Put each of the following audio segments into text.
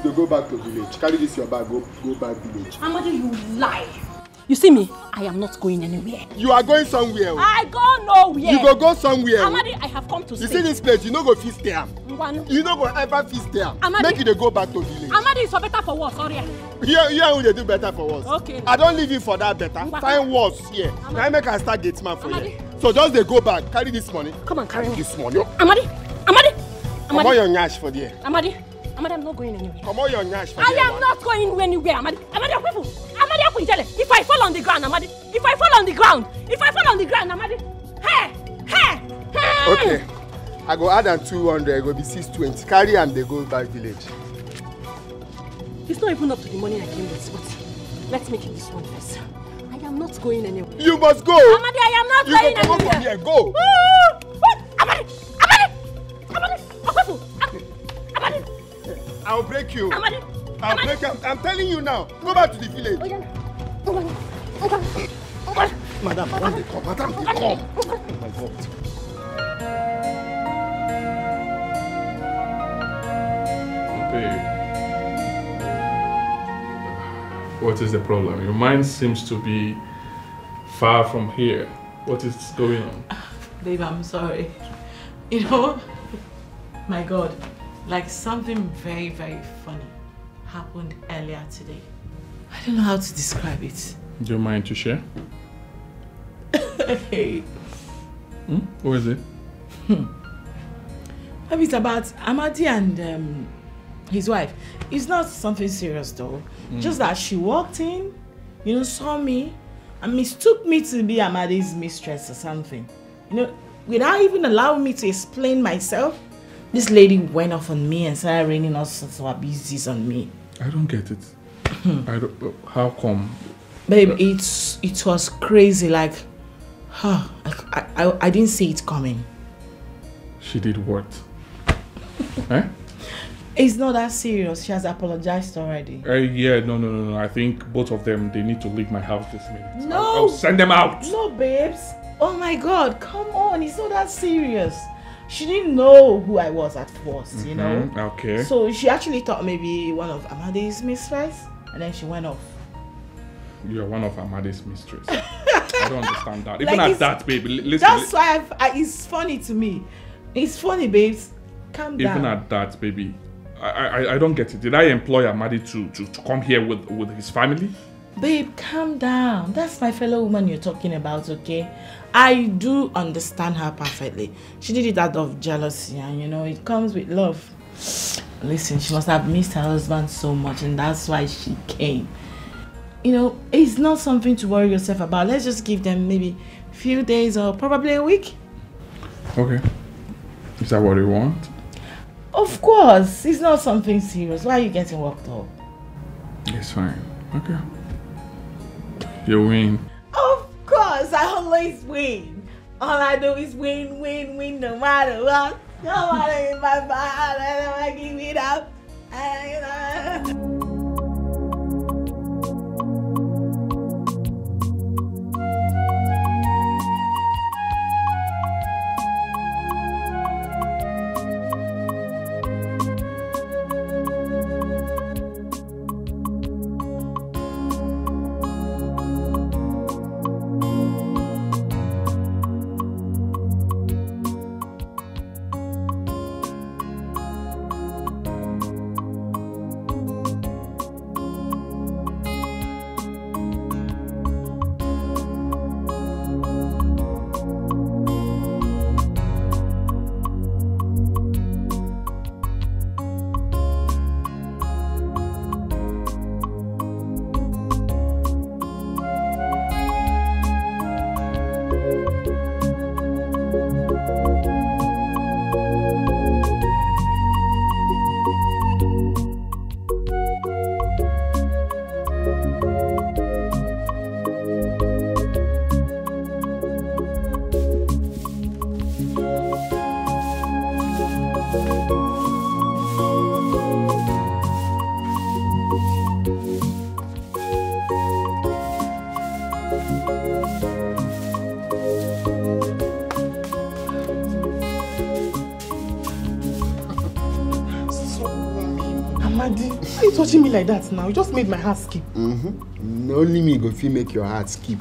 They go back to village. Carry this your bag, go back village. Amadi, you lie. You see me? I am not going anywhere. You are going somewhere. I go nowhere. You go somewhere. Amadi, I have come to stay. You see this place, you no go feast there. You no go ever feast there. Amadi, make you go back to village. Amadi, it's better for worse, sorry. Here will they do better for worse. Okay. I don't leave you for that better. Find worse here. Now I make a start Gateman for you. So just they go back, carry this money. Come on, carry this money. Amadi. Come on your nyash for there. Amadi, I'm not going anywhere. Come on your nyash for there. I am not going anywhere, Amadi. If I fall on the ground, Amadi. If I fall on the ground, Amadi. Hey. Okay. I go add 200, it go be 620. Carry and they go back village. It's not even up to the money I came with, but let's make it this one first. I am not going anywhere. You must go. Amadi, I am not going anywhere. Go from here, go. Amadi. I'll break you. Amadi. I'll break you. I'm telling you now. Go back to the village. Madam, they come. Oh my God. Babe, what is the problem? Your mind seems to be far from here. What is going on? Babe, I'm sorry. You know, my God, like something very, very funny happened earlier today. I don't know how to describe it. Do you mind to share? Hey. What is it? Maybe it's about Amadi and his wife. It's not something serious though. Just that she walked in, saw me, and mistook me to be Amadi's mistress or something. Without even allowing me to explain myself, this lady went off on me and started raining all sorts of abuses on me. I don't get it. How come? Babe, it was crazy. Like, I didn't see it coming. She did what? Eh? It's not that serious. She has apologized already. Yeah, no. I think both of them, they need to leave my house this minute. No. I'll send them out. No, babes. Oh my God, come on. It's not that serious. She didn't know who I was at first, you know? Okay. So she actually thought maybe one of Amadi's mistress, and then she went off. You're one of Amadi's mistress. I don't understand that. Even like at that, baby, listen. That's why it's funny to me. It's funny, babes. Calm down. Even at that, baby, I don't get it. Did I employ Amadi to come here with his family? Babe, calm down. That's my fellow woman you're talking about, okay? I do understand her perfectly. She did it out of jealousy, and it comes with love. Listen, she must have missed her husband so much, and that's why she came. It's not something to worry yourself about. Let's just give them maybe a few days or probably a week. Okay. Is that what you want? Of course. It's not something serious. Why are you getting worked up? It's fine. Okay. You win. Of course. I always win. All I do is win, no matter what. No matter in my bad, I never give it up. Amadi, why are you touching me like that now? You just made my heart skip. Only me go feel make your heart skip.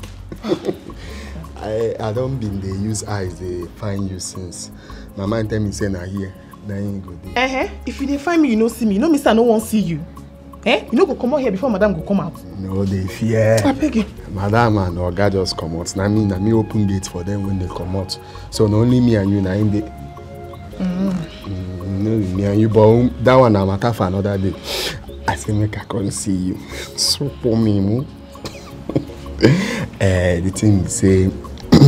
I don't been they use eyes they find you since. My mind tell me say na here. Then you go there. If you dey find me, you no see me. You know me say I no wan see you. You no go come out here before Madam go come out. No, they fear. I beg you. Madam and Oga just come out. Na me open gates for them when they come out. So not only me and you na in the. No, me and you, but that one na matter for another day. I say make I come see you. So for me, the thing say,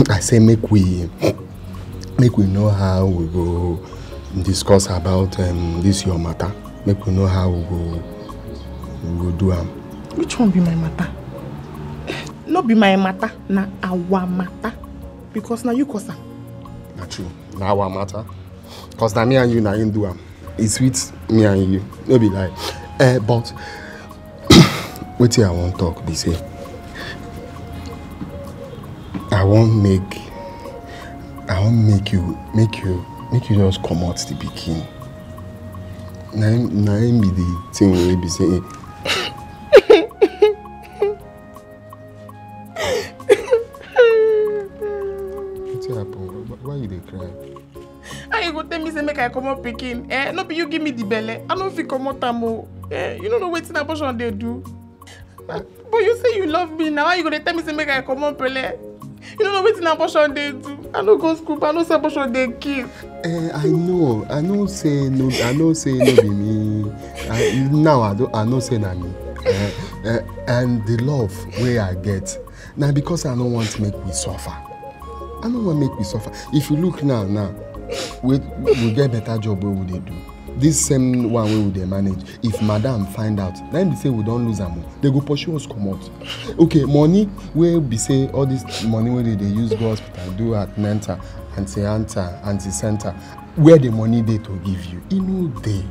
I say make we know how we go discuss about this your matter. Make we know how we go do am. Which one be my matter? No be my matter, na our matter. Because now you cause am. Na true, na our matter. Cause na me and you na in do am. It's sweet me and you. No be lie. But wetin I want talk be say I want make you just come out the pikin. Na him be the thing wey be say. Wetin happen? Why you dey cry? How you go tell me say make I come up pikin? No be you give me the belle. I no fit come out am o. You don't know wetin abortion dey do. But you say you love me now. Why you go tell me say make I come up belle? You don't know wetin abortion dey do. I no go school, but I know say abortion dey kill. I know say no be me. Now I know say na me. And the love wey I get na because I no want to make we suffer. I no want make we suffer. If you look now, we get better job wey we dey do. This same one wey we dey manage. If madam find out, then they say we don't lose am. They go pursue us come out. Okay, money wey be say all this money wey they use go hospital, do antenatal, anti-center, where the money dey to give you? E no dey.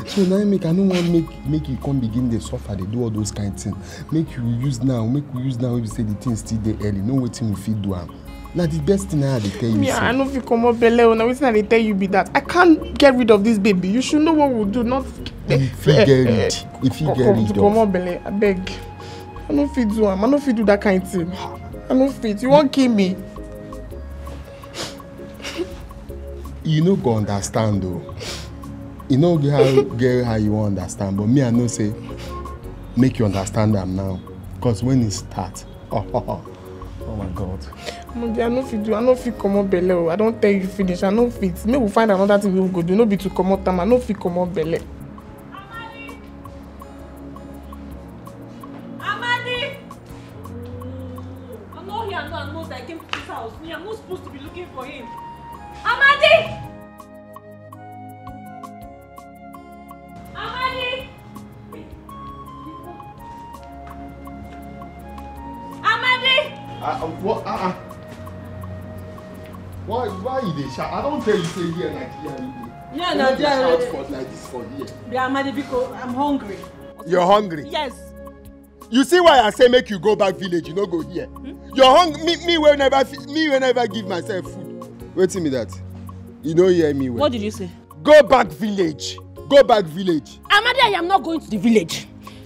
So now I no want make you come begin dey suffer, dey do all those kind of things. Make we use now wey be say the things still dey early. No wetin we fit do am. Now the best thing I dey tell you. Me, I know if you come up belle, now wetin I dey tell you be that I can't get rid of this baby. You should know what we'll do. Not if you get rid of. Come up belle, I beg. I no fit do am. I no fit do that kind of thing. I no fit. You won't kill me. You no go understand though. You know get how you won't understand, but me I know say make you understand them now. Cause when it start, oh my God. I no fit come up belle. I don't tell you finish. I no fit. Maybe we'll find another thing we will go do. No be to come out time. I no fit come up belle. Amadi! I'm not here. I'm not. I came to this house. Me, I'm not supposed to be looking for him. Amadi! Amadi! Amadi! What? Why you dey shout? I don't tell you say here Nigerian. Yeah, Nigerian. Shout for like this for here. Yeah, Amadi, because I'm hungry. You're hungry? Yes. You see why I say make you go back village, you no go here. You're hungry. Me will never give myself food. Wait till me that. You don't hear me well. What did you say? Go back village. Go back village. Amadi, I am not going to the village.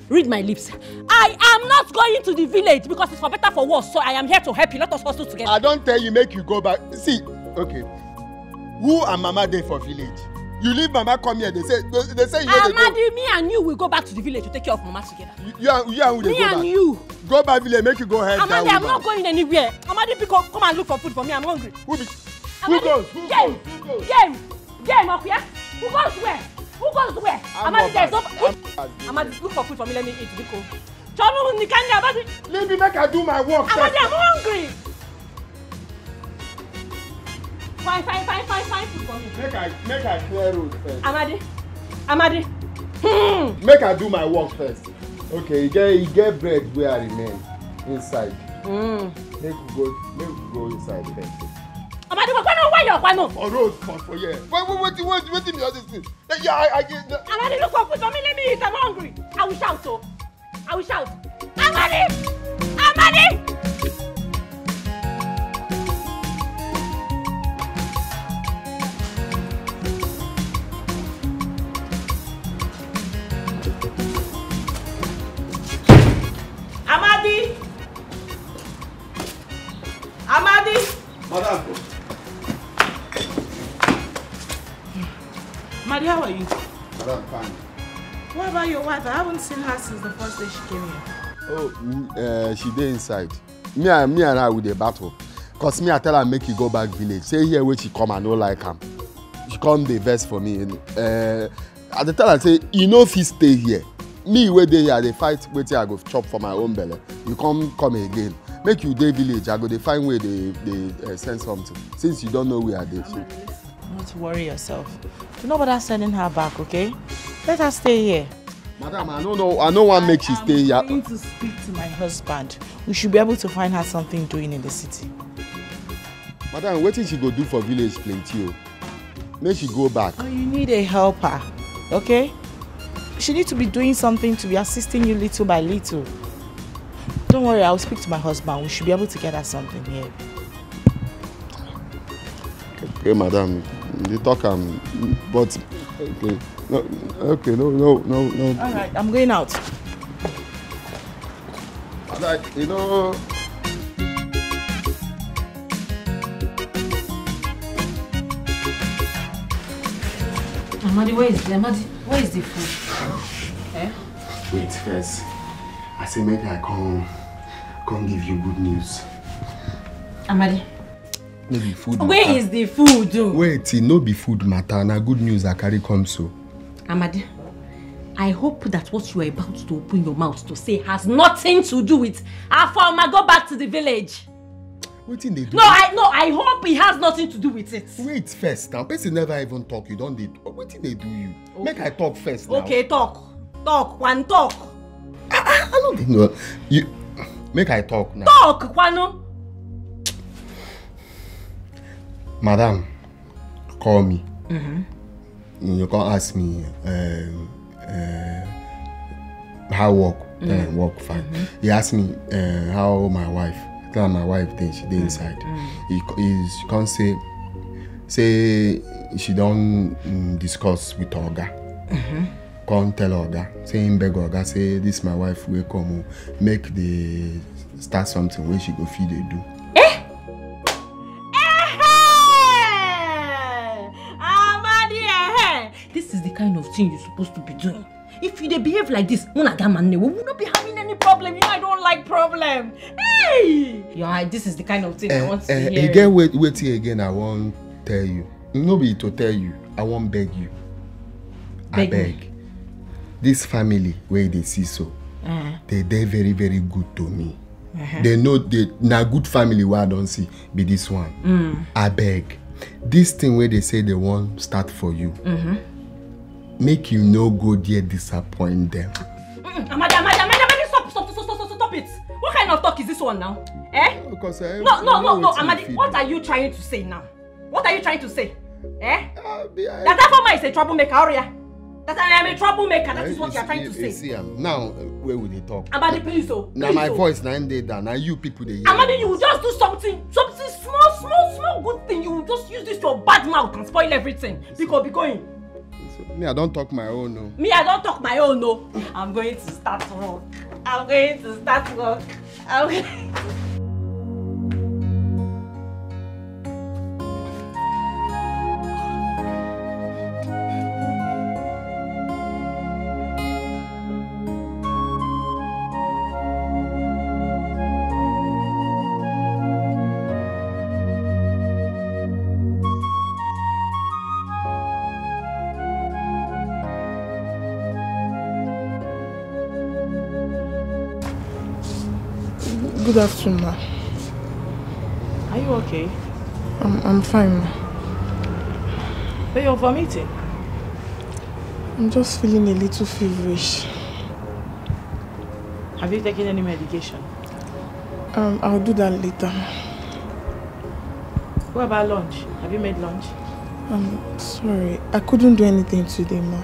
Read my lips. I am not going to the village because it's for better for worse. So I am here to help you. Let us hustle together. I don't tell you make you go back. See, okay. Who and Mama there for village? You leave Mama come here. They say you know they go. Amadi, me and you will go back to the village to take care of Mama together. You and who they me go and back? you. Go back village. Make you go ahead. Amadi, I'm not going anywhere. Amadi, come and look for food for me. I'm hungry. Who Amadi, goes? Game, okay? Who goes where? Who goes where? Amadi, there's no. Amadi, look for food for me. Let me eat. Biko. Let me make I do my work. Amadi, I'm hungry. Fine food for me. Make I clear road first. Amadi. Make I do my work first. Okay, you get bread where I remain inside. Make we go inside first. Amadi, why you? On road for here. Wait me all this thing. Yeah, I get. Amadi, look for food for me. Let me eat. I'm hungry. I will shout. Amadi! Amadi, how are you? Madam, fine. What about your wife? I haven't seen her since the first day she came here. Oh, she dey inside. Me and her with a battle. Cause me, I tell her make you go back village. Say here where she come, I no like her. She come the best for me. At the time I say, you know if you stay here. Me where they here, they fight waiting I go chop for my own belly. You come again. Make you day village, I go they find where they send something. Since you don't know where they ship. Not worry yourself. Do not bother sending her back, okay? Let her stay here. Madam, I don't want to make she stay here. I'm going to speak to my husband. We should be able to find her something doing in the city. Madam, what did she go do for village plenty? Make she go back. Oh, you need a helper, okay? She needs to be doing something to be assisting you little by little. Don't worry, I'll speak to my husband. We should be able to get her something here. Okay, madam. You talk but okay. No. All right, I'm going out. Like, you know. Amadi, where is the food? Eh? Wait first. I say maybe I come give you good news. Amadi. Maybe food. Where is the food? Wait, no be food matter. Na good news I carry come so. Amadi, I hope that what you are about to open your mouth to say has nothing to do with Afoma go back to the village. Wetin they do? No, I hope it has nothing to do with it. Wait first. Now, person never even talk. You don't did. Wetin they do you? Okay. Make I talk first now. Okay, talk. One talk. I don't think no. You make I talk now. Talk, Kwano. Madam, call me. You can ask me how work. Work fine. He asked me how my wife. Tell my wife then she did inside. He can't say she don't discuss with Oga. Can't tell Oga. Say him beg Oga. Say this my wife will come make the start something when she go feed they do. This is the kind of thing you're supposed to be doing. If you behave like this, we will not be having any problem. You know I don't like problem. Hey! Yeah, this is the kind of thing I want to hear. Again, wait here again. I won't tell you. Nobody to tell you. I won't beg you. I beg. This family where they see so, they're very, very good to me. They know they na good family where I don't see be this one. I beg. This thing where they say they won't start for you. Make you no go there disappoint them. Amadi, stop it. What kind of talk is this one now? Eh? Because no, Amadi, what are you trying to say now? What are you trying to say? Eh? That Afoma is a troublemaker, Aria. That I am a troublemaker, that is what you are trying to say. See, now, where will they talk? Amadi, please, now my voice now end there, now you people they hear. Amadi, you will just do something small good thing. You will just use this to your bad mouth and spoil everything. Because be going. Me, I don't talk my own, no. Me, I don't talk my own, no. I'm going to start work. Good afternoon, ma. Are you okay? I'm fine, ma. But you're vomiting. I'm just feeling a little feverish. Have you taken any medication? I'll do that later. What about lunch? Have you made lunch? I'm sorry. I couldn't do anything today, ma.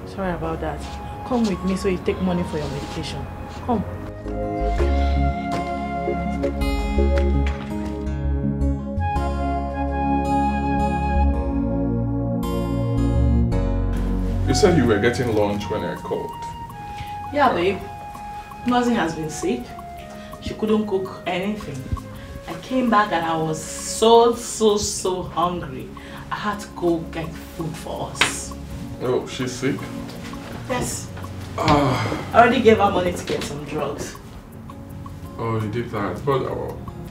Sorry about that. Come with me so you take money for your medication. Come. You said you were getting lunch when I called. Yeah, babe. Nothing has been sick. She couldn't cook anything. I came back and I was so hungry. I had to go get food for us. Oh, she's sick? Yes. I already gave her money to get some drugs. Oh, you did that. But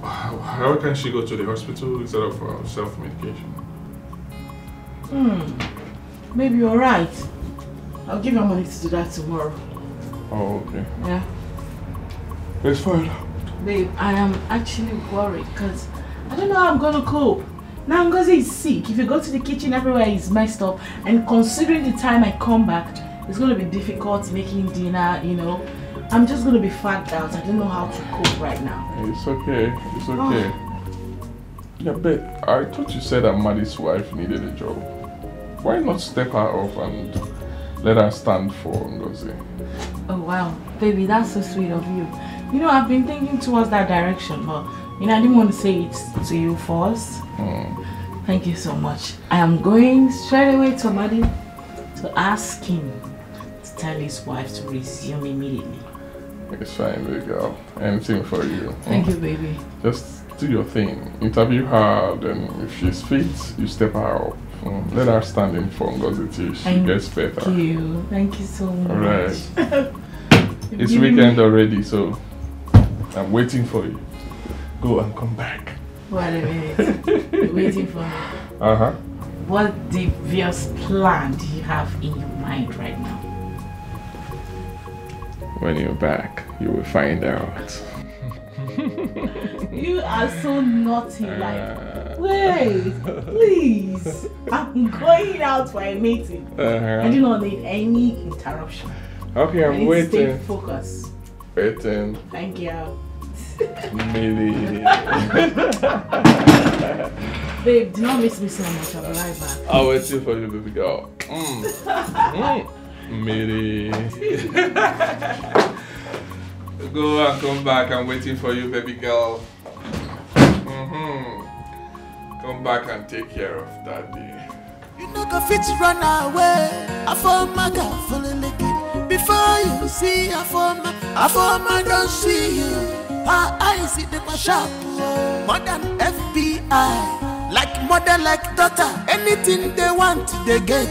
how can she go to the hospital instead of self-medication? Maybe you're right. I'll give her money to do that tomorrow. Oh, okay. Yeah. It's fine. Babe, I am actually worried because I don't know how I'm gonna cope. Now Ngozi is sick. If you go to the kitchen, everywhere is messed up. And considering the time I come back, it's gonna be difficult making dinner, you know. I'm just gonna be fagged out. I don't know how to cope right now. It's okay. It's okay. Yeah, babe, I thought you said that Maddie's wife needed a job. Why not step her off and let her stand for Ngozi? Oh wow, baby, that's so sweet of you. You know, I've been thinking towards that direction, but you know, I didn't want to say it to you first. Thank you so much. I am going straight away to Maddie to ask him to tell his wife to resume immediately. It's fine, baby girl. Anything for you. Thank you, baby. Just do your thing. Interview her, then if she's fit, you step her up. Let her stand in for Ngozi till she gets better. Thank you. Thank you so much. Alright. It's weekend already, so I'm waiting for you. Go and come back. Wait a minute. You're waiting for me. What devious plan do you have in your mind right now? When you're back, you will find out. You are so naughty, like, wait, please. I'm going out for a meeting. I do not need any interruption. Okay, I'm waiting. Stay focused. Waiting. Thank you. Millie. Babe, do not miss me so much. I'll be right back. I'll wait for you, baby girl. Millie. Go and come back. I'm waiting for you, baby girl. Come back and take care of daddy. You know go fit run away. I form my girl feeling licky. Before you see I form my don't see you. Her eyes see the sharp. More than FBI. Like mother, like daughter. Anything they want, they get.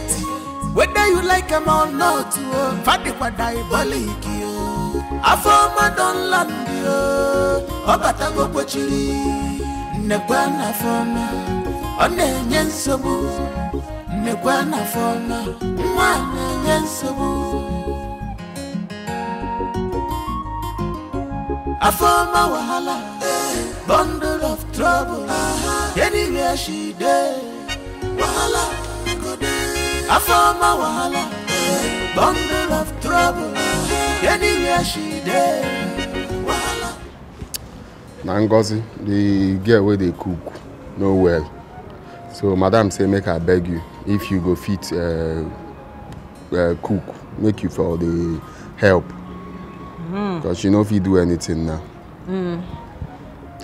Whether you like them or not. Fadi kwa diabolic. I form my don't land you. Obata go pochiri. Negwana forma. One nyensobu. Negwana forma. One nyensobu. I form my wahala. Bundle of trouble. Anywhere she there. Wahala. I form my wahala. Bundle of trouble. Anywhere she there. Wahala. Ngozi, the girl where they cook, no well. So madam say make I beg you, if you go fit cook, make you for the help. Because she know if you do anything now.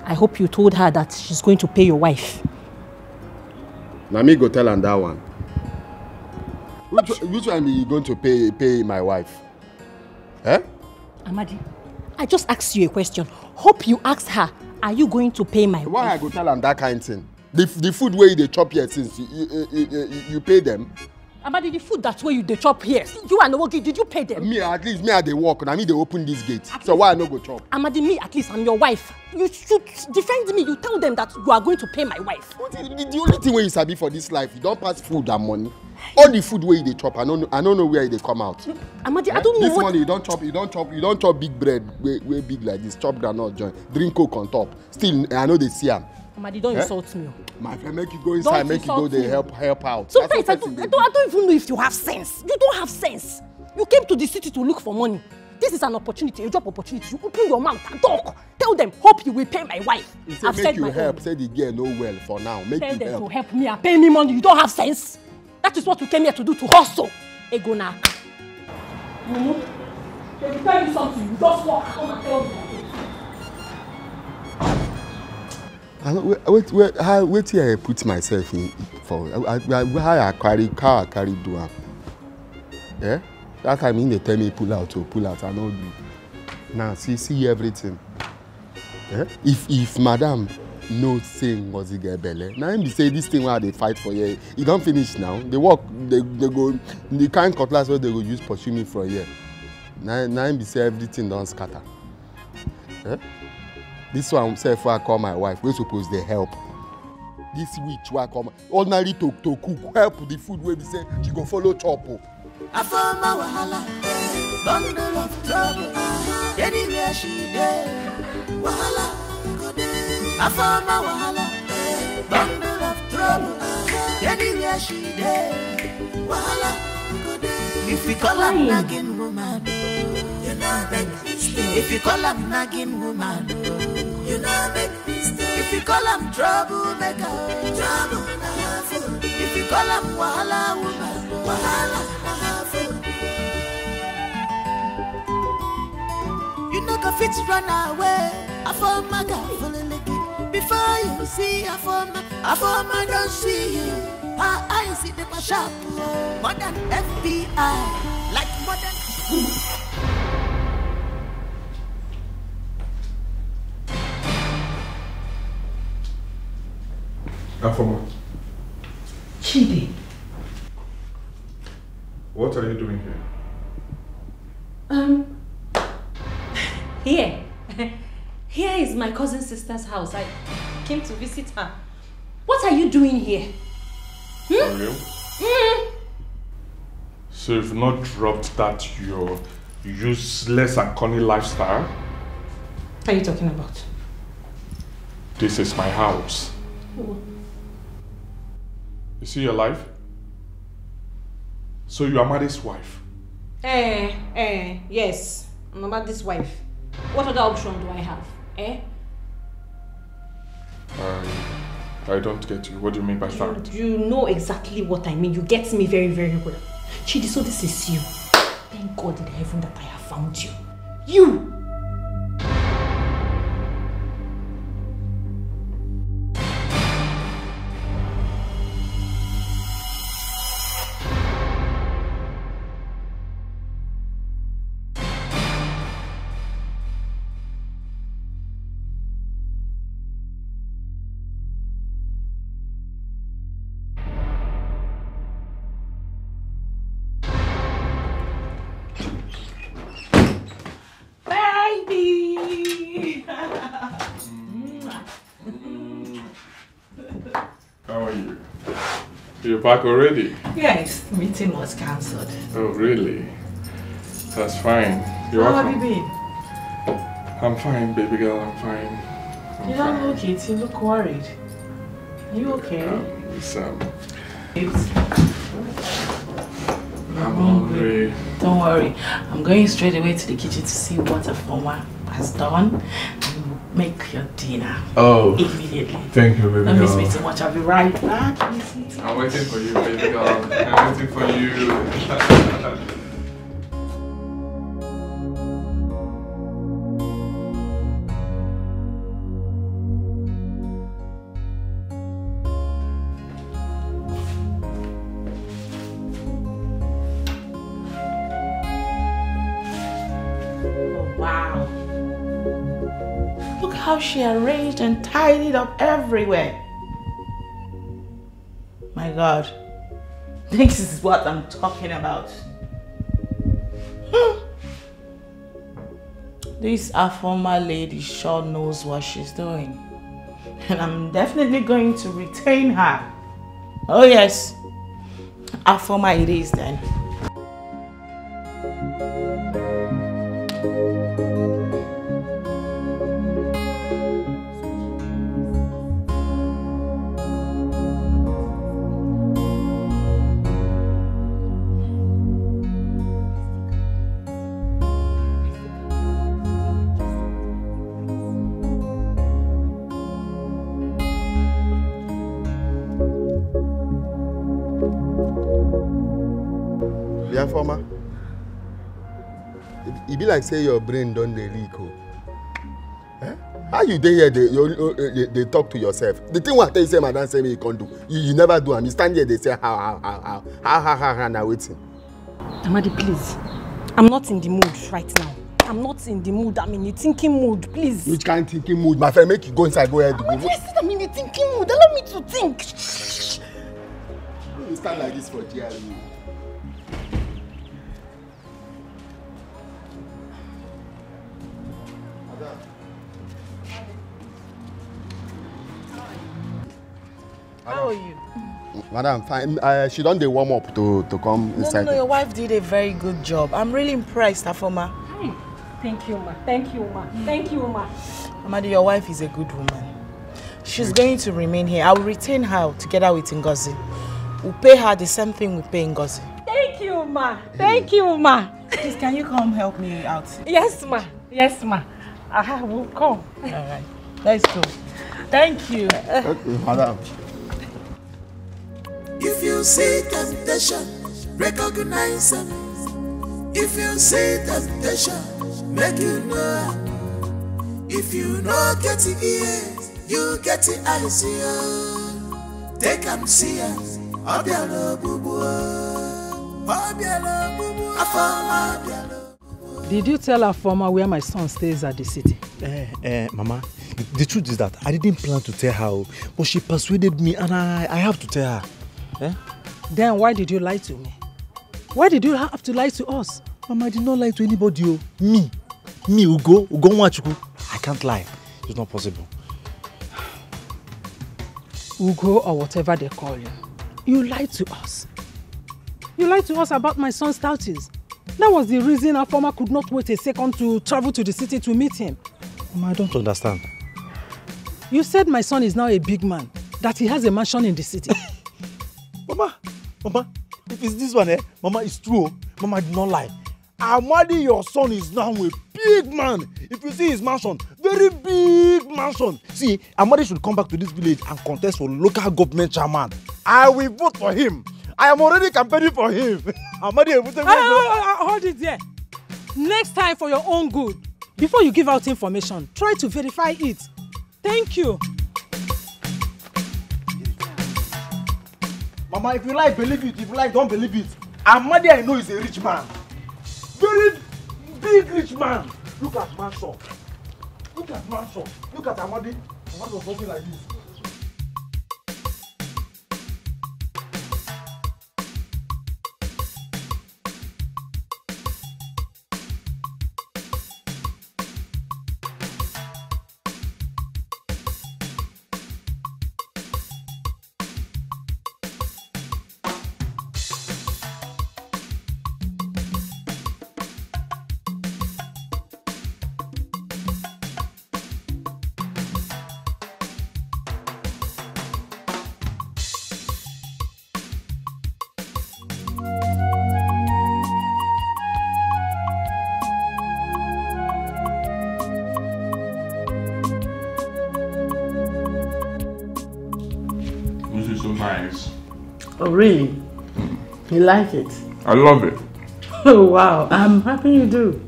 I hope you told her that she's going to pay your wife. Now me go tell her that one. Which one are you going to pay my wife? Eh? Amadi, I just asked you a question. Hope you asked her, are you going to pay my wife? Why I go tell her that kind of thing? The food where they chop here since you pay them? Amadi, the food that's where you they chop here. You and Owogi, did you pay them? Me, at least me I they walk and I mean they open this gate. So why I no go chop? Amadi, me at least I'm your wife. You should defend me. You tell them that you are going to pay my wife. The only thing where you sabi for this life, you don't pass food and money. All the food where they chop, I don't know where they come out. Amadi, I don't know this what... money you don't chop big bread where big like this. Chop granite joint, drink Coke on top. Still, I know they see them. Amadi, don't insult me. My friend, make you go inside, make you go there, help out. Sometimes I don't even know if you have sense. You don't have sense. You came to the city to look for money. This is an opportunity, a job opportunity. You open your mouth and talk. Tell them, hope you will pay my wife. I've said my help. Say the girl no well for now. Make tell you them help. to help me and pay me money. You don't have sense. That is what you came here to do, to hustle. Egona. They will tell you something. You just walk. Come and tell me. Wait till I put myself in for how I carry do am. Yeah? That time they tell me pull out, I know do. Now see everything. Yeah? If madam no say Ngozi get belle. Now him be say this thing where they fight for here, e don't finish now. They work, they go, the kind cutlass where they go use pursue me from here. Now him be say everything don't scatter. Eh? This one say if I call my wife, we suppose they help. This witch where I come, ordinary to cook, help the food where we say she go follow chop. I found my wahala, bundle of trouble. Anywhere she there, wahala, good day. I found my wahala, bundle of trouble. Anywhere she there, wahala, good day. If we call her nagging woman, you know make mistake. If you call her nagging woman, you know make mistake. If you call her troublemaker, trouble. If you call her wahala woman, wahala. You know go fit run away. I found my girl feeling like it. Before you see, I found my don't see you. I see the shop more than FBI, like more than. Afoma. Chidi. What are you doing here? Here. Here is my cousin's sister's house. I came to visit her. What are you doing here? For real? So you've not dropped that your useless and corny lifestyle? What are you talking about? This is my house. Oh. You see your life? So you are Madi's wife? Yes. I'm about this wife. What other option do I have? I don't get you. What do you mean by that? You know exactly what I mean. You get me very, very well. Chidi, so this is you. Thank God in heaven that I have found you. You! You're back already? Yes, the meeting was cancelled. Oh, really? That's fine. You're How welcome. have you been? I'm fine, baby girl. I'm fine. You don't look it. You look worried. Are you okay? I'm hungry. Don't worry. I'm going straight away to the kitchen to see what Afoma has done and make your dinner. Oh. Immediately. Thank you, baby girl. Don't miss me too much. I'll be right back. I'm waiting for you, baby girl. I'm waiting for you. Wow. Look how she arranged and tidied up everywhere. My God. This is what I'm talking about. This Afoma lady sure knows what she's doing. And I'm definitely going to retain her. Oh yes. Afoma it is then. Former. It be like say your brain don't leak. Eh? How you dey here? They talk to yourself. The thing what they say, madam say me you can't do. You never do. And you stand here, they say how now waiting. Amadi, please. I'm not in the mood right now. I'm not in the mood. I'm in a thinking mood, please. Which kind of thinking mood? My friend, make you go inside, go ahead. I'm in a thinking mood. Allow me to think. You stand like this for GRE. How are you? Madam, fine. She done the warm up to come inside. No, your wife did a very good job. I'm really impressed, Afoma. Thank you, ma. Thank you, ma. Thank you, ma. Amadi, your wife is a good woman. She's going to remain here. I will retain her together with Ngozi. We'll pay her the same thing we pay Ngozi. Thank you, ma. Thank you, ma. Please, can you come help me out? Yes, ma. Yes, ma. I will come. All right. Let's go. Thank you. Okay, madam. If you see temptation, recognize them. If you see temptation, make you know. If you know get the ears, you get the eyes. Take them see us. Obialo bubu. Obialo bubu. Afama obialo. Did you tell Afoma where my son stays at the city? Mama, the truth is that I didn't plan to tell her, but she persuaded me and I have to tell her. Then why did you lie to me? Why did you have to lie to us? Mama, I did not lie to anybody. Me, Ugo Nwachuku. I can't lie. It's not possible. Ugo or whatever they call you. You lied to us. You lied to us about my son's status. That was the reason Afoma could not wait a second to travel to the city to meet him. Mama, I don't understand. You said my son is now a big man, that he has a mansion in the city. Mama, if it's this one, Mama, it's true. Mama, I did not lie. Amadi, your son is now a big man. If you see his mansion, very big mansion. See, Amadi should come back to this village and contest for local government chairman. I will vote for him. I am already campaigning for him. Amadi, hold it there. Next time, for your own good, before you give out information, try to verify it. Thank you. Mama, if you like, believe it. If you like, don't believe it. Amadi, I know, is a rich man. Very big rich man. Look at mansion. Look at mansion. Look at Amadi. Amadi was walking like this. Oh, really? You like it? I love it. Oh, wow. I'm happy you do.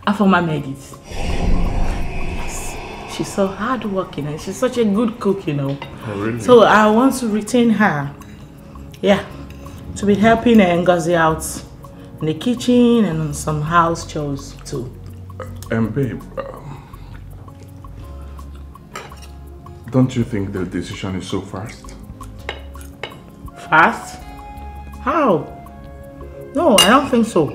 Afoma made it. Yes. She's so hardworking and she's such a good cook, you know. Oh, really? So I want to retain her. Yeah. To be helping Ngozi out in the kitchen and on some house chores too. Babe, don't you think the decision is so fast? Fast? How? No, I don't think so.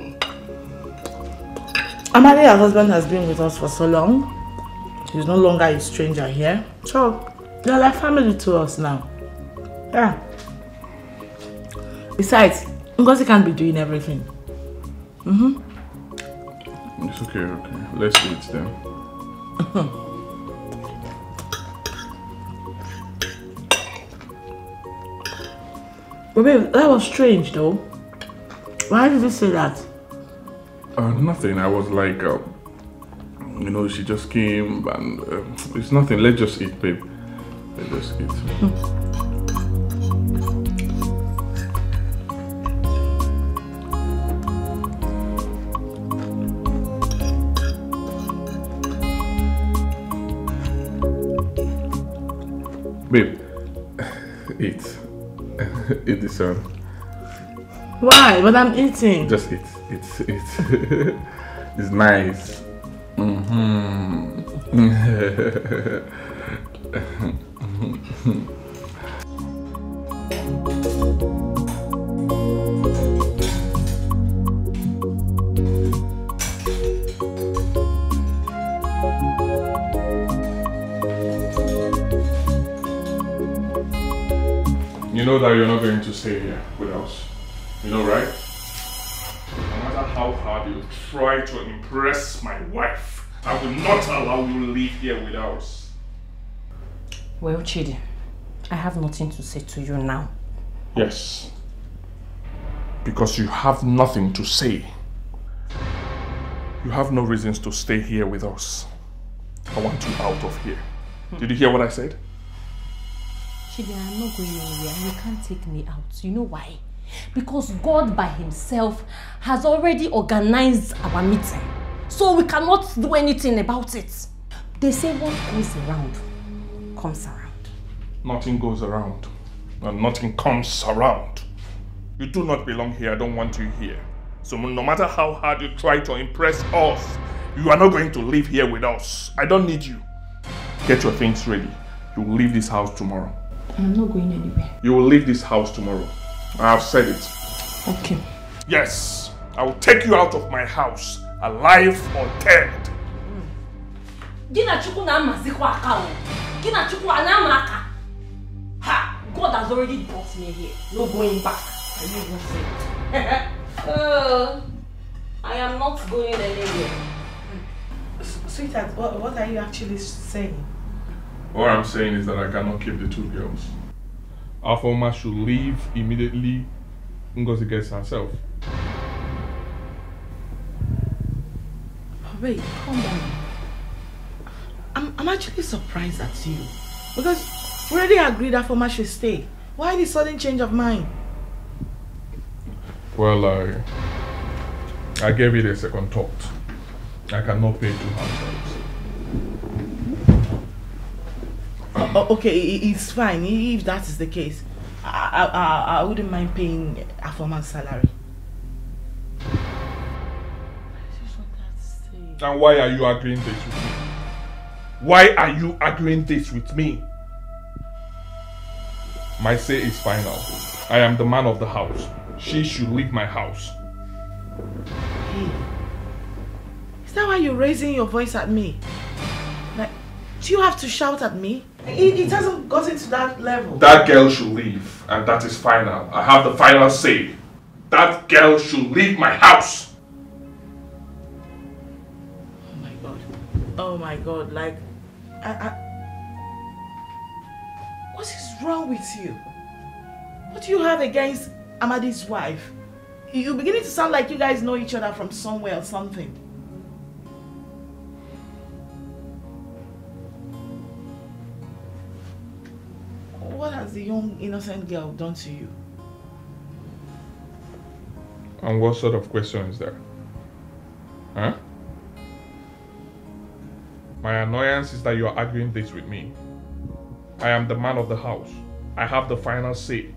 Amadi, her husband, has been with us for so long. He's no longer a stranger here. So, they're like family to us now. Yeah. Besides, Ngozi can't be doing everything. It's okay. Let's eat then. But babe, that was strange though. Why did you say that? Nothing. I was like, she just came and it's nothing. Let's just eat, babe. Let's just eat. Babe, eat. Eat this one. Why? But I'm eating. Just eat. It's nice. You know that you're not going to stay here with us. You know, right? No matter how hard you try to impress my wife, I will not allow you to live here with us. Well, Chidi, I have nothing to say to you now. Yes. Because you have nothing to say. You have no reasons to stay here with us. I want you out of here. Did you hear what I said? Chidi, I'm not going anywhere. You can't take me out. You know why? Because God by himself has already organized our meeting. So we cannot do anything about it. They say what goes around comes around. Nothing goes around. And nothing comes around. You do not belong here. I don't want you here. So no matter how hard you try to impress us, you are not going to live here with us. I don't need you. Get your things ready. You will leave this house tomorrow. I'm not going anywhere. You will leave this house tomorrow. I have said it. Okay. Yes, I will take you out of my house, alive or dead. Ha! God has already brought me here. No going back. I even say. I am not going anywhere. Sweetheart, what are you actually saying? What I'm saying is that I cannot keep the two girls. Afoma should leave immediately. Ngozi gets herself. Wait, calm down. I'm actually surprised at you. Because we already agreed that Afoma should stay. Why the sudden change of mind? Well, I gave it a second thought. I cannot pay 2 households. Okay, it's fine. If that is the case, I wouldn't mind paying Afoma's salary. And why are you agreeing this with me? Why are you agreeing this with me? My say is final. I am the man of the house. She should leave my house. Hey, is that why you're raising your voice at me? Like, do you have to shout at me? It hasn't gotten to that level. That girl should leave, and that is final. I have the final say. That girl should leave my house. Oh my God. Oh my God. Like, what is wrong with you? What do you have against Amadi's wife? You're beginning to sound like you guys know each other from somewhere or something. What has the young innocent girl done to you? And what sort of question is that? Huh? My annoyance is that you are arguing this with me. I am the man of the house. I have the final say.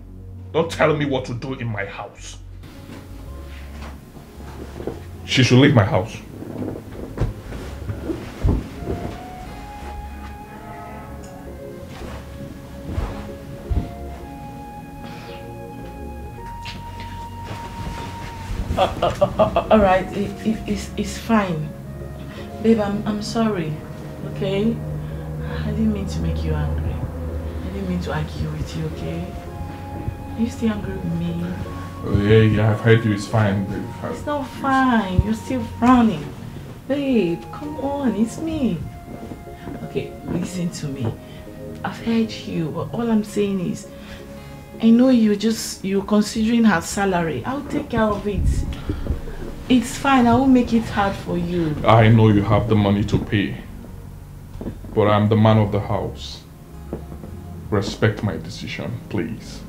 Don't tell me what to do in my house. She should leave my house. Alright, it's fine. Babe, I'm sorry. Okay? I didn't mean to make you angry. I didn't mean to argue with you, okay? Are you still angry with me? Oh, yeah, I've heard you. It's fine, babe. It's not fine. You're still frowning. Babe, come on. It's me. Okay, listen to me. I've heard you, but all I'm saying is, I know you're considering her salary. I'll take care of it. It's fine. I won't make it hard for you. I know you have the money to pay, but I'm the man of the house. Respect my decision, please.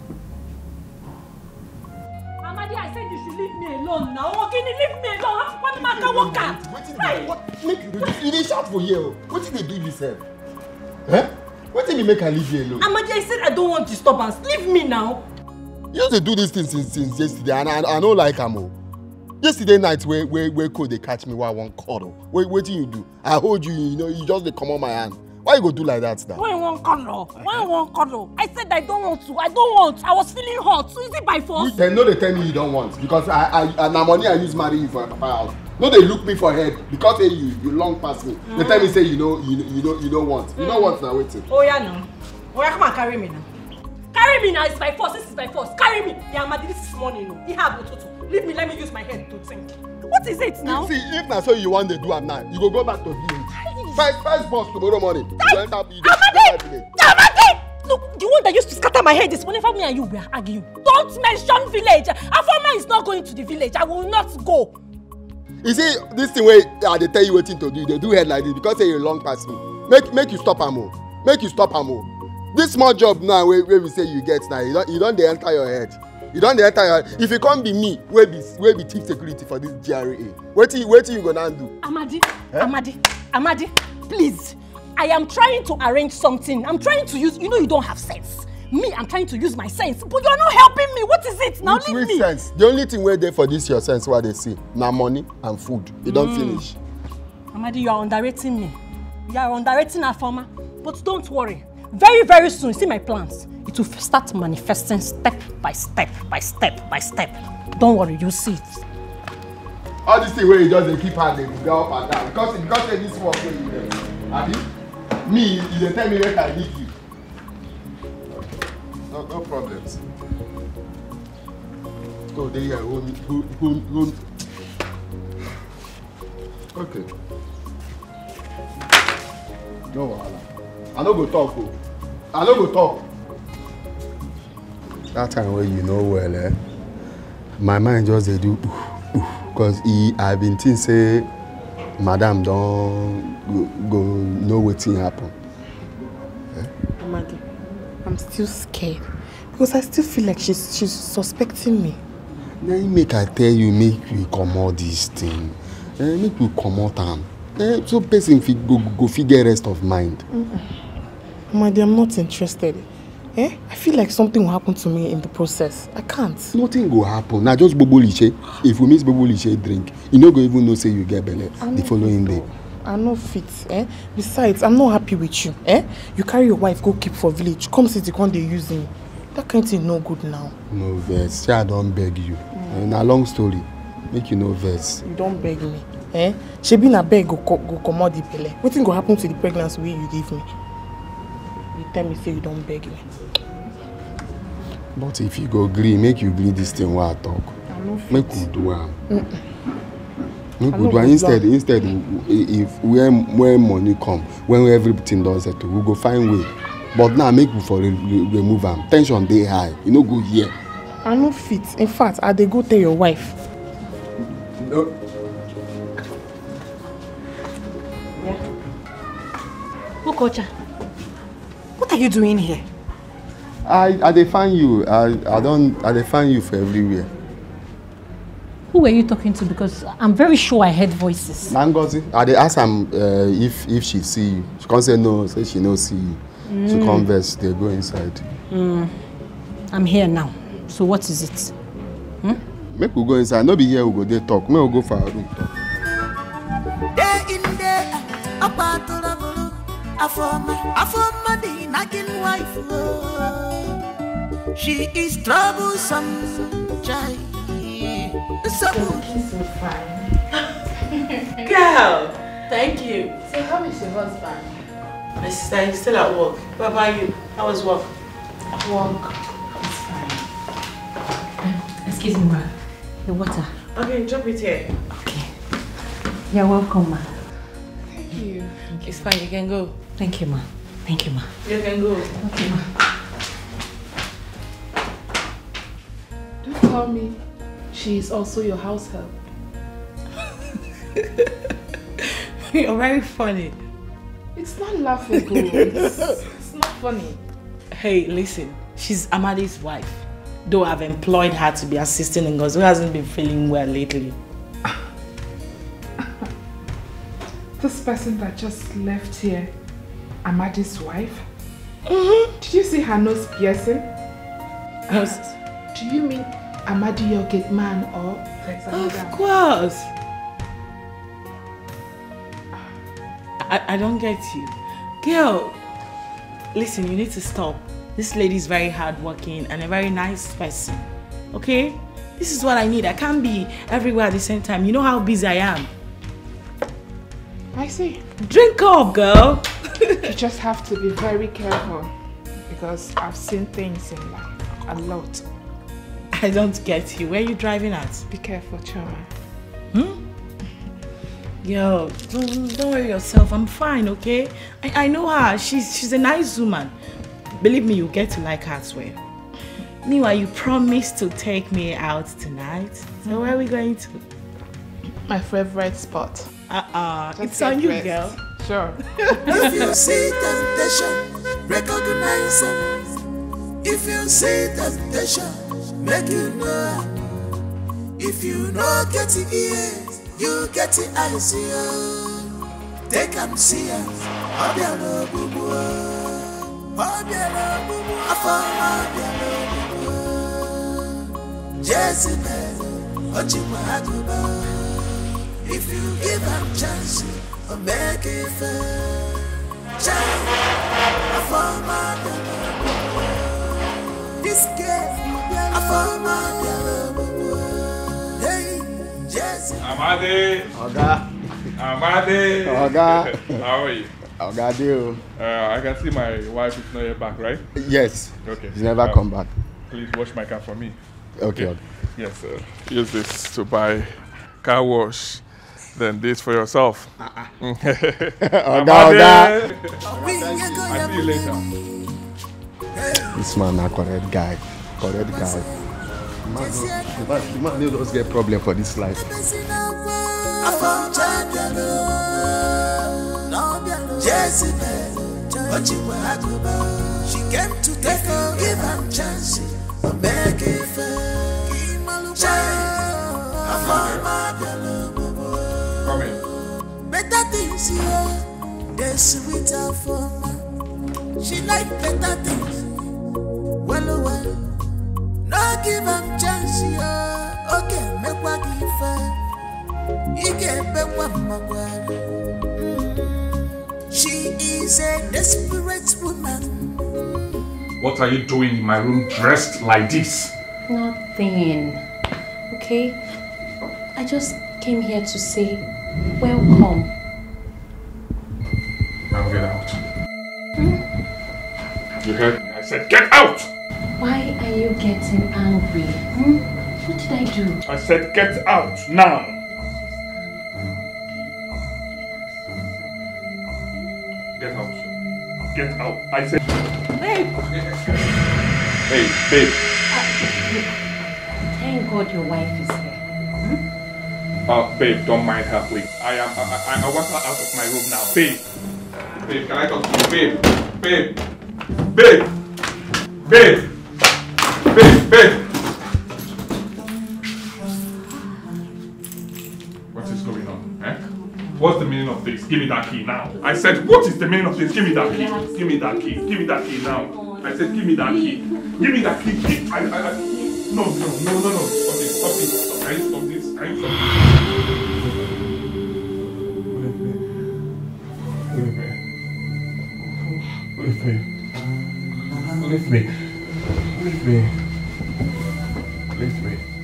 Amadi, I said you should leave me alone now. Can you leave me alone? What am I going What make you do this? You didn't shout for you. What did they do yourself? Huh? What did you make her leave you alone? Amadi, I said I don't want disturbance. Leave me now. You used to do this thing since yesterday, and I don't like her more. Yesterday night where could they catch me while I want cuddle? What do you do? I hold you, you just they come on my hand. Why you go do like that now? Why you want cuddle? Why you want cuddle? I said I don't want to. I don't want. I was feeling hot. So is it by force? They know they tell me you don't want because na money I use marry you for my papa house. No, they look me for head because hey, you long past me. They tell me say you don't want. You don't want now waiting. Oh yeah no. Oh yeah, come and carry me now. Carry me now. It's by force. This is by force. Carry me. Yeah, Amadi, this is money. No, he have to. Leave me. Let me use my head to think. What is it now? See, if na so you want to do am now, you go back to village. First boss tomorrow morning. You enter Amadi! Look, the one that used to scatter my head is whenever me and you were arguing. Don't mention village. Afoma is not going to the village. I will not go. You see, this thing where they tell you what to do, they do head like this because you're long past me. Make you stop am. Make you stop am. This small job now where we say you get now, you don't dey enter your head. You don't dey enter your head. If it can't be me, where be chief security for this GRA. What you gonna do? Amadi, Amadi, please. I am trying to arrange something. I'm trying to use, you don't have sense. Me, I'm trying to use my sense, but you're not helping me. What is it? Now leave me. Sense? The only thing where there for this your sense what they see, now money and food. You don't finish. Amadi, you are underrating me. You are underrating Afoma. But don't worry. Very, very soon, see my plans. It will start manifesting step by step by step by step. Don't worry, you'll see it. All this thing where you just keep hand, they go up and down. Because this work where you there. Abi? Me, you tell me where I need you. No problems. Oh, they here, hold. Okay. No wahala. I no go talk. I no go talk. That time where you know well, my mind just they do because I been think say madam don't go know wetin happen. Amadi, I'm still scared because I still feel like she's suspecting me. Now make I tell you, make we comot this thing. Make we comot am. So person go figure rest of mind. Amadi, I'm not interested. I feel like something will happen to me in the process. I can't. Nothing go happen. Now just bobo liche. If we miss bobo liche drink, you no go even know say you get belle the following day. I'm not fit. Besides, I'm not happy with you. You carry your wife, go keep for village. Come sit the they use me. That kind of thing no good now. No vex. I don't beg you. Na long story. Make you no vex. You don't beg me. She be na beg go comot the belle. Wetin go happen to the pregnancy wey you give me? You tell me say you don't beg me. But if you go agree, make you agree this thing while I talk. Make we do am. Make we do am. Instead, if when money come, when everything does settle, we go find way. But now make we for remove am. Tension dey high. You no go here. I no fit. In fact, I dey go tell your wife. No. Okocha, what are you doing here? I dey find you. I dey find you for everywhere. Who were you talking to? Because I'm very sure I heard voices. Nangozi. I dey ask am if she see you. She can't say no. Say she no see you. She converse. They go inside. I'm here now. So what is it? Make we go inside. No be here we go dey talk. Make we go for our room talk. Day in day, apart to the blue. Afoma the nagging wife. She is troublesome, child. She's so fine. Girl, thank you. So how is your husband? My sister, he's still at work. What about you? How was work? Work. It's fine. Excuse me, ma. The water. Okay, drop it here. Okay. You're welcome, ma. Thank you. It's fine, you can go. Thank you, ma. Thank you, ma. You can go. Okay, ma. Don't tell me she is also your house help. You're very funny. It's not laughable. It's not funny. Hey, listen. She's Amadi's wife. Though I've employed her to be assisting Ngozi, who hasn't been feeling well lately. This person that just left here, Amadi's wife? Did you see her nose piercing? Nose? Do you mean Amadi your Gateman or Of course. I don't get you. Girl, listen, you need to stop. This lady is very hardworking and a very nice person. Okay? This is what I need. I can't be everywhere at the same time. You know how busy I am. I see. Drink up, girl. You just have to be very careful because I've seen things in life. A lot. I don't get you. Where are you driving at? Be careful, Choma. Yo, don't worry yourself. I'm fine, okay? I know her. She's a nice woman. Believe me, you'll get to like her as well. Meanwhile, you promised to take me out tonight. So where are we going to? My favorite spot. It's on you, girl. Sure. If you see temptation, recognize it. If you see temptation, make you know. If you know get the ears, you get the eyes. Take and see it. Obiano bubu, obiano bubu, afama obiano bubu. Jezebel, Ochima Aguba. If you give them chance, make it fair. Child, afama obiano bubu. This girl, afama obiano bubu. Hey, Jezebel. Amade. Oga. Amade. Oga. How are you? Oga deal. I can see my wife is not yet back, right? Yes. Okay. He's never come back. Please wash my car for me. Okay. Yes, sir. Use this to buy car wash. Then this for yourself. Oga. I'll see you later. This man a correct guy. Correct guy. The man don't just get problem for this life. Jezebel, she came to take her, give her chance, make it fair. Come in. Better things here, they're sweeter for me. She like better things. Well, no give her chance here. Okay, make what give her. You get back what my word. She is a desperate woman. What are you doing in my room dressed like this? Nothing. Okay? I just came here to say welcome. Now get out. You heard me? I said get out! Why are you getting angry? What did I do? I said get out now! Get out. Get out. I said... Babe! Hey, babe. Thank God your wife is here. Babe, don't mind her, please. I want her out of my room now. Babe. Babe, can I talk to you? Babe. Babe. Babe. Babe. Babe. Babe. What is going on? Eh? What's the meaning of this? Give me that key now. I said, what is the meaning of this? Give me that key. Give me that key. Give me that key now. I said, give me that key. Give me that key. No. Stop it. Stop this. Stop this. Leave me.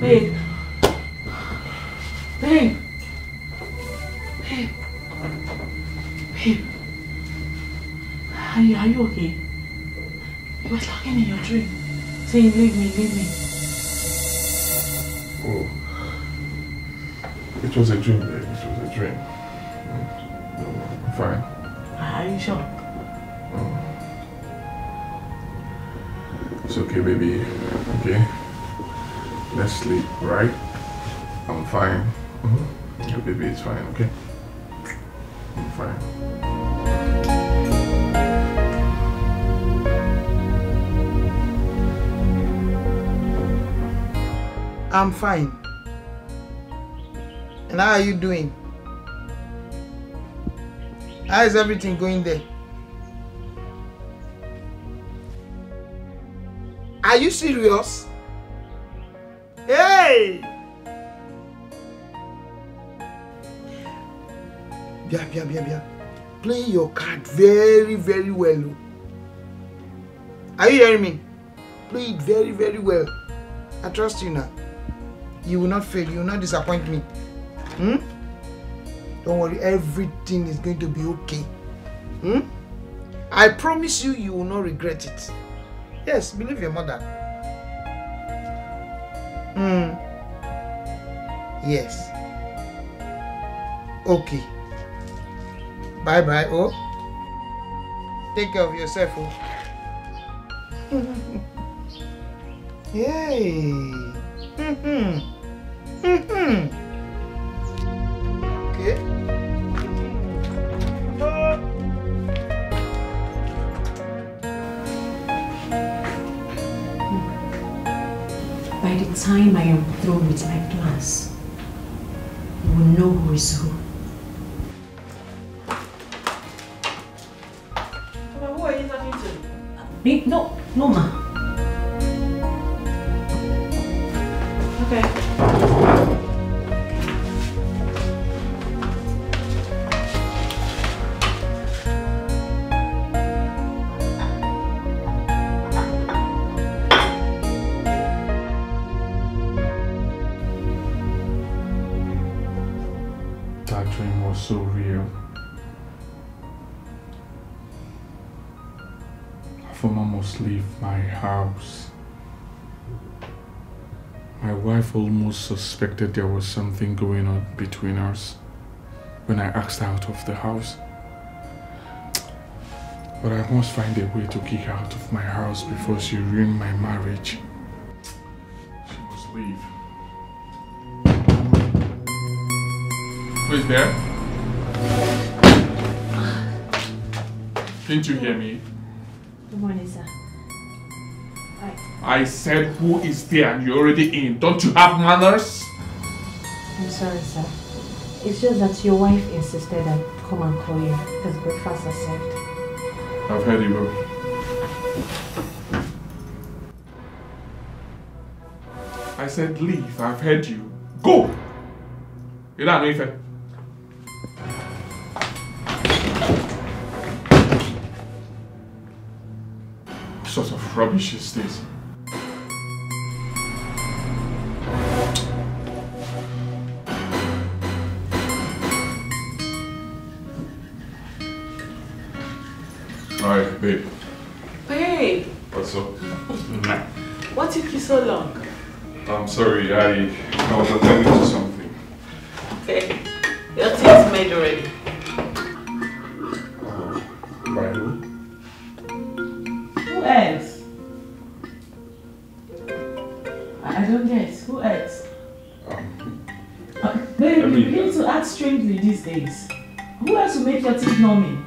Babe. Babe. Are you okay? You were talking in your dream, saying leave me. Oh. It was a dream, babe. It was a dream. I'm fine. Are you sure? It's okay, baby. Okay? Let's sleep, right? I'm fine. Yeah, baby, it's fine, okay? I'm fine. I'm fine. And how are you doing? How is everything going there? Are you serious? Hey, Hey! Bia. Play your card very, very well. Are you hearing me? Play it very, very well. I trust you now. You will not fail. You will not disappoint me. Don't worry. Everything is going to be okay. I promise you, you will not regret it. Yes, believe your mother. Yes. Okay. Bye-bye. Oh. Take care of yourself. Oh. Yay. Okay. By the time I am through with my plans, you will know who is who. Who are you talking to? Babe, no, ma. Okay. That dream was so real. Afoma must leave my house. My wife almost suspected there was something going on between us when I asked her out of the house. But I must find a way to kick her out of my house before she ruined my marriage. She must leave. Who is there? Didn't you hear me? Good morning, sir. I said, who is there and you're already in? Don't you have manners? I'm sorry, sir. It's just that your wife insisted I come and call you because breakfast is served. I've heard you, bro. I said leave. I've heard you. Go! You don't know if I... What sort of rubbish is this? Alright, babe. Babe! What's up? What took you so long? I'm sorry, I was attending to something. Okay. Your tea is made already. By who? Who else? I don't guess. Who else? Babe, you begin to act strangely these days. Who else will make your teeth numbing?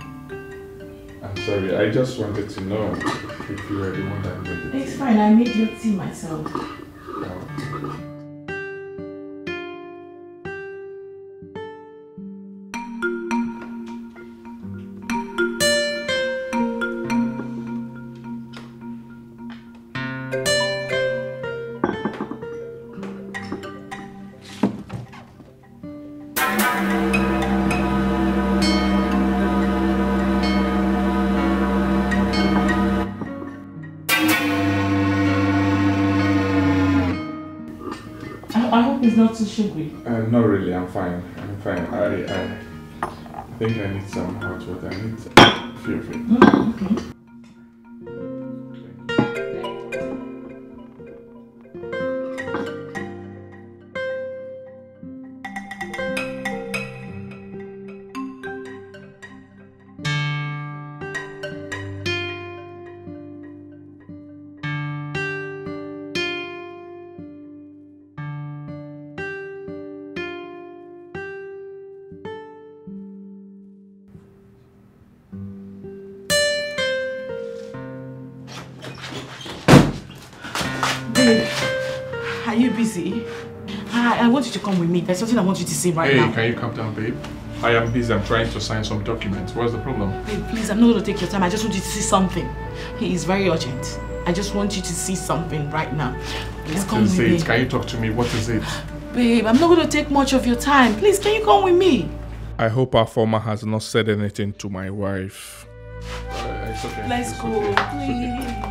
I'm sorry, I just wanted to know if you were the one that made it. It's fine, I made your tea myself. I hope it's not too sugary. Not really, I'm fine. I'm fine. I think I need some hot water. I need some... Feel free. Okay. Are you busy? I want you to come with me. There's something I want you to say right now. Hey, can you calm down, babe? I am busy. I'm trying to sign some documents. What's the problem? Babe, please, I'm not going to take your time. I just want you to see something. It is very urgent. I just want you to see something right now. Please come What with is me. it? Can you talk to me? What is it? Babe, I'm not going to take much of your time. Please, can you come with me? I hope our former has not said anything to my wife. It's okay. Let's It's go, okay. It's please. okay.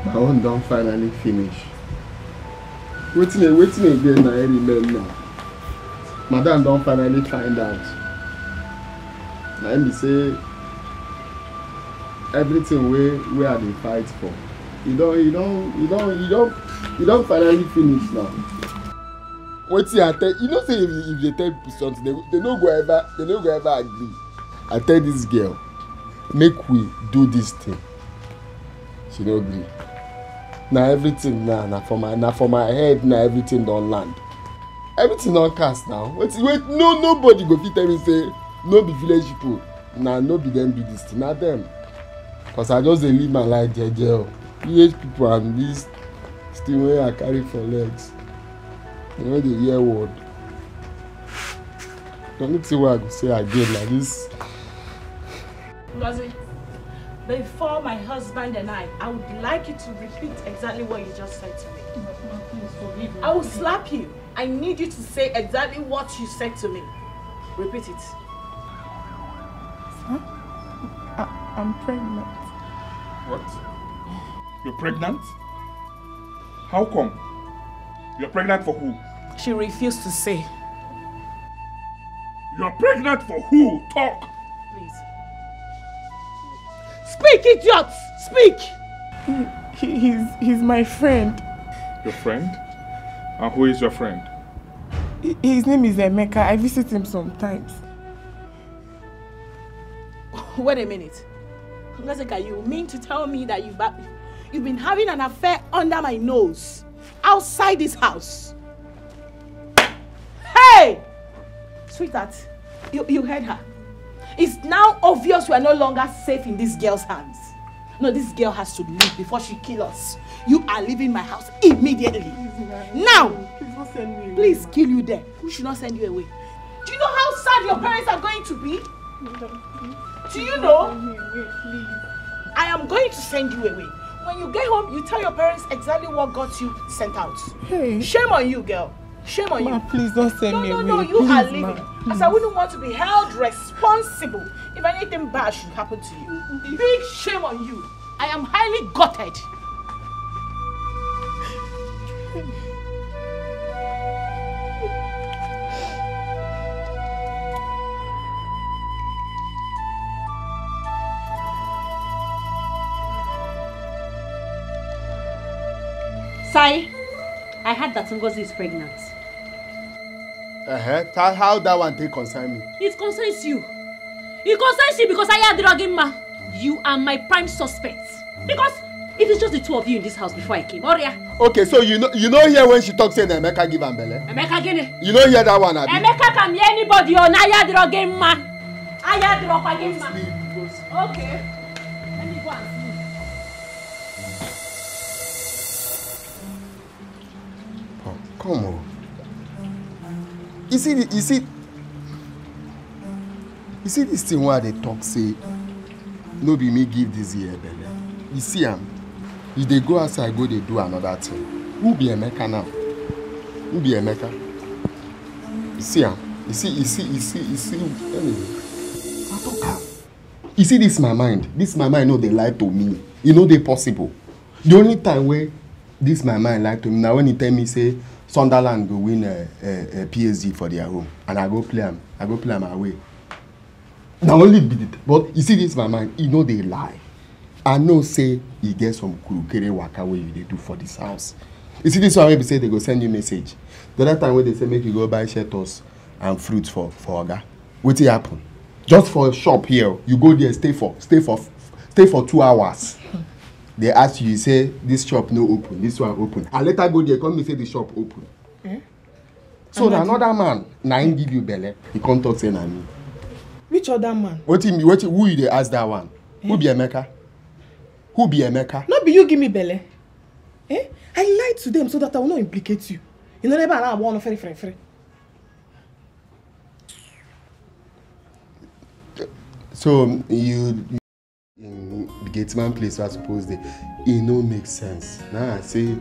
My own don't finally finish. Waiting again na I remain now. Madam don't finally find out. Let me say everything we are the fight for. You don't finally finish now. Wetin I tell you know say if they tell people something they no go ever agree. I tell this girl make we do this thing. She no agree. Now everything now for my head now everything don't land. Everything don't cast now. Wait nobody go fit tell me say no be village people. Nah no be them do this thing. Not them. Cause I just dey live my life jeje. Village people and this thing wey I carry for legs. You know the hear word. The only thing I go say again like this. Ngozi, before my husband and I would like you to repeat exactly what you just said to me. I will slap you. I need you to say exactly what you said to me. Repeat it. Huh? I'm pregnant. What? You're pregnant? How come? You're pregnant for who? She refused to say. You're pregnant for who? Talk! Please. Speak, idiot! Speak! He's my friend. Your friend? And who is your friend? His name is Emeka. I visit him sometimes. Wait a minute. Ngazika, you mean to tell me that you've been having an affair under my nose? Outside this house? Hey! Sweetheart, you heard her. It's now obvious we are no longer safe in this girl's hands. No, this girl has to leave before she kills us. You are leaving my house immediately. Now! Please don't send me away. Please kill you there. Who should not send you away? Do you know how sad your parents are going to be? Do you know? I am going to send you away. When you get home, you tell your parents exactly what got you sent out. Hey. Shame on you, girl. Shame on you. Please don't send me away. No, you please, are leaving. Ma. As I wouldn't want to be held responsible if anything bad should happen to you. Big shame on you. I am highly gutted. Sai, I heard that Ngozi is pregnant. How that one take concern me? It concerns you. It concerns you because I had Dragima. You are my prime suspect. Because if it's just the two of you in this house before I came, Oria. Okay, so you know hear when she talks saying Emeka give am belle? Emeka gini. You know hear that one, abi? Emeka can be anybody on Aya Dragima. Aya Dragima. Okay. Let me go and see. Oh, come on. You see this thing where they talk say no be me give this year belle. You see am? If they go outside go they do another thing. Who be Emeka now? Who be Emeka? You see am? You see anyway. I talk am. You see this my mind. This my mind no they lie to me. You know they possible. The only time where this my mind lie to me now when he tell me say Sunderland go win a PSG for their home and I go play am away. Now only be it. But you see this my mind, you know they lie. I know say you get some kere waka wey you dey do for this house. You see this one wey be say they go send you message. The other time when they say make you go buy shelters and fruits for Oga. Wetin happen? Just for a shop here, you go there stay for 2 hours. They ask you say this shop no open, this one open. And later go there come me say the shop open. So another man na him give you belle. He come talk say na me. Which other man? Who you dey ask that one? Who be Emeka? Who be Emeka? Not be you give me belle. I lied to them so that I will not implicate you. You know never I want to free. So you in the Gateman place I suppose it no make sense. Now I say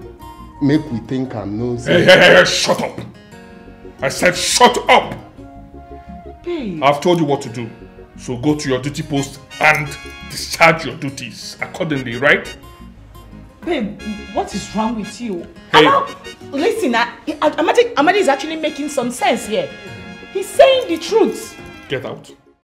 make we think I'm no sense. Hey, shut up! I said shut up! Babe. I've told you what to do. So go to your duty post and discharge your duties accordingly, right? Babe, what is wrong with you? Hey. Listen, Amadi is actually making some sense here. He's saying the truth. Get out.